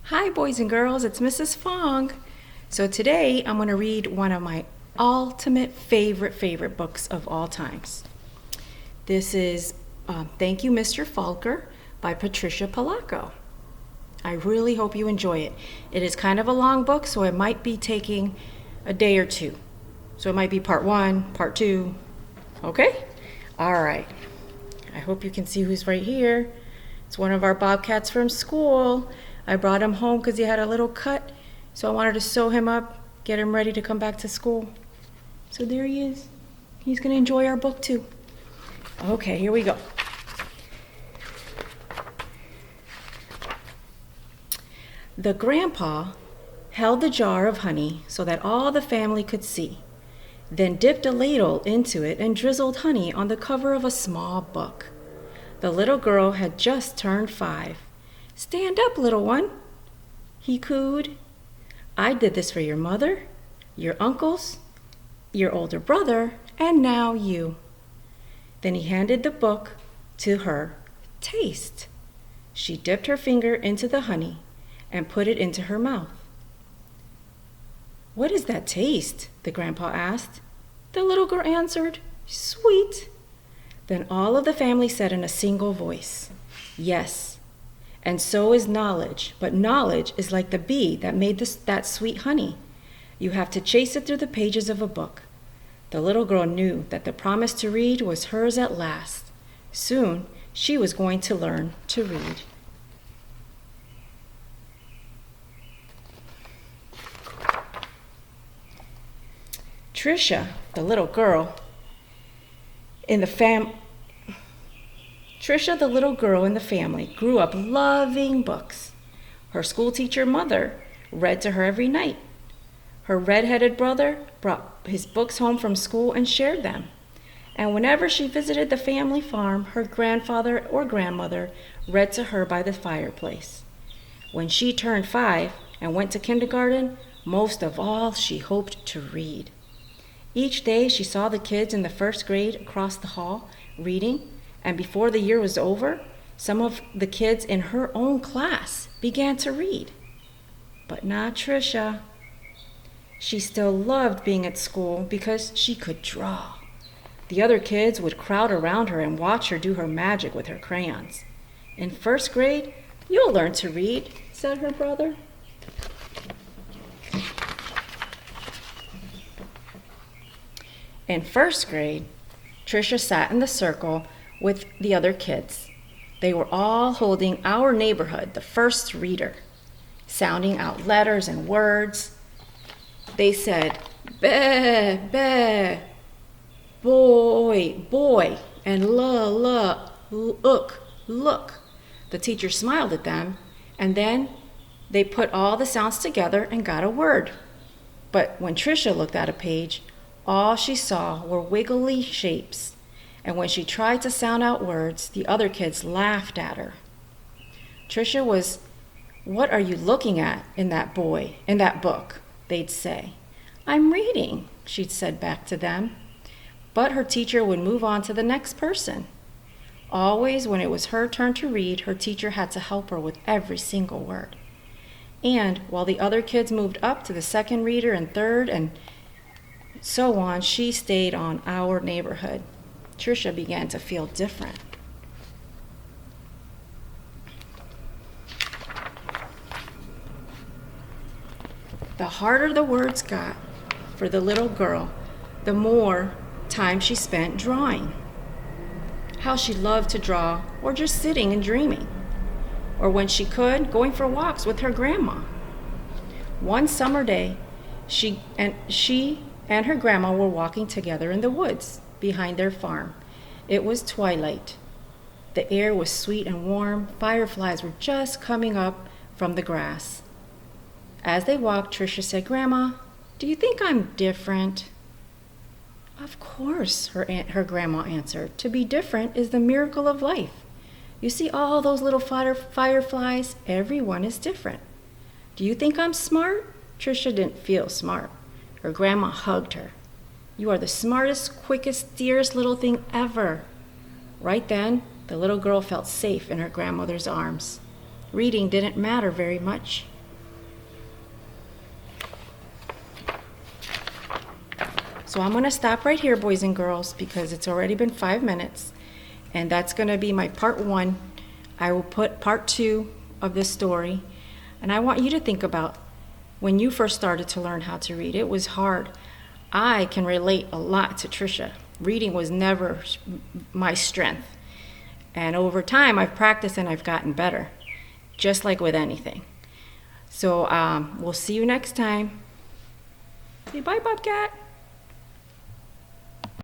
Hi boys and girls, it's Mrs. Fong. So today I'm going to read one of my ultimate favorite books of all times. This is Thank You, Mr. Falker by Patricia Polacco. I really hope you enjoy it. It is kind of a long book, so it might be taking a day or two. So it might be part 1, part 2. Okay? All right. I hope you can see who's right here. It's one of our bobcats from school. I brought him home because he had a little cut, so I wanted to sew him up, get him ready to come back to school. So there he is. He's going to enjoy our book too. Okay, here we go. The grandpa held the jar of honey so that all the family could see, then dipped a ladle into it and drizzled honey on the cover of a small book. The little girl had just turned 5. "Stand up, little one," he cooed. "I did this for your mother, your uncles, your older brother, and now you." Then he handed the book to her. "Taste." She dipped her finger into the honey and put it into her mouth. "What is that taste?" the grandpa asked. The little girl answered, "Sweet." Then all of the family said in a single voice, "Yes. And so is knowledge, but knowledge is like the bee that made that sweet honey. You have to chase it through the pages of a book." The little girl knew that the promise to read was hers at last. Soon, she was going to learn to read. Tricia, the little girl in the family grew up loving books. Her school teacher mother read to her every night. Her red-headed brother brought his books home from school and shared them. And whenever she visited the family farm, her grandfather or grandmother read to her by the fireplace. When she turned 5 and went to kindergarten, most of all she hoped to read. Each day she saw the kids in the first grade across the hall reading, and before the year was over, some of the kids in her own class began to read. But not Tricia. She still loved being at school because she could draw. The other kids would crowd around her and watch her do her magic with her crayons. "In first grade, you'll learn to read," said her brother. In first grade, Tricia sat in the circle with the other kids. They were all holding Our Neighborhood, the first reader, sounding out letters and words. They said, "Be, be, boy, boy," and look, look. The teacher smiled at them, and then they put all the sounds together and got a word. But when Tricia looked at a page, all she saw were wiggly shapes. And when she tried to sound out words, the other kids laughed at her. Tricia was, "What are you looking at in that book?" they'd say. "I'm reading," she'd said back to them. But her teacher would move on to the next person. Always when it was her turn to read, her teacher had to help her with every single word. And while the other kids moved up to the second reader and third and so on, she stayed on Our Neighborhood. Tricia began to feel different. The harder the words got for the little girl, the more time she spent drawing. How she loved to draw, or just sitting and dreaming, or when she could, going for walks with her grandma. One summer day, she and her grandma were walking together in the woods behind their farm. It was twilight. The air was sweet and warm. Fireflies were just coming up from the grass. As they walked, Tricia said, "Grandma, do you think I'm different?" "Of course," her grandma answered. "To be different is the miracle of life. You see all those little fireflies? Everyone is different." "Do you think I'm smart?" Tricia didn't feel smart. Her grandma hugged her. "You are the smartest, quickest, dearest little thing ever." Right then, the little girl felt safe in her grandmother's arms. Reading didn't matter very much. So I'm going to stop right here, boys and girls, because it's already been 5 minutes. And that's going to be my part 1. I will put part 2 of this story. And I want you to think about when you first started to learn how to read. It was hard. I can relate a lot to Trisha. Reading was never my strength. And over time, I've practiced and I've gotten better, just like with anything. So we'll see you next time. Say bye, Bobcat.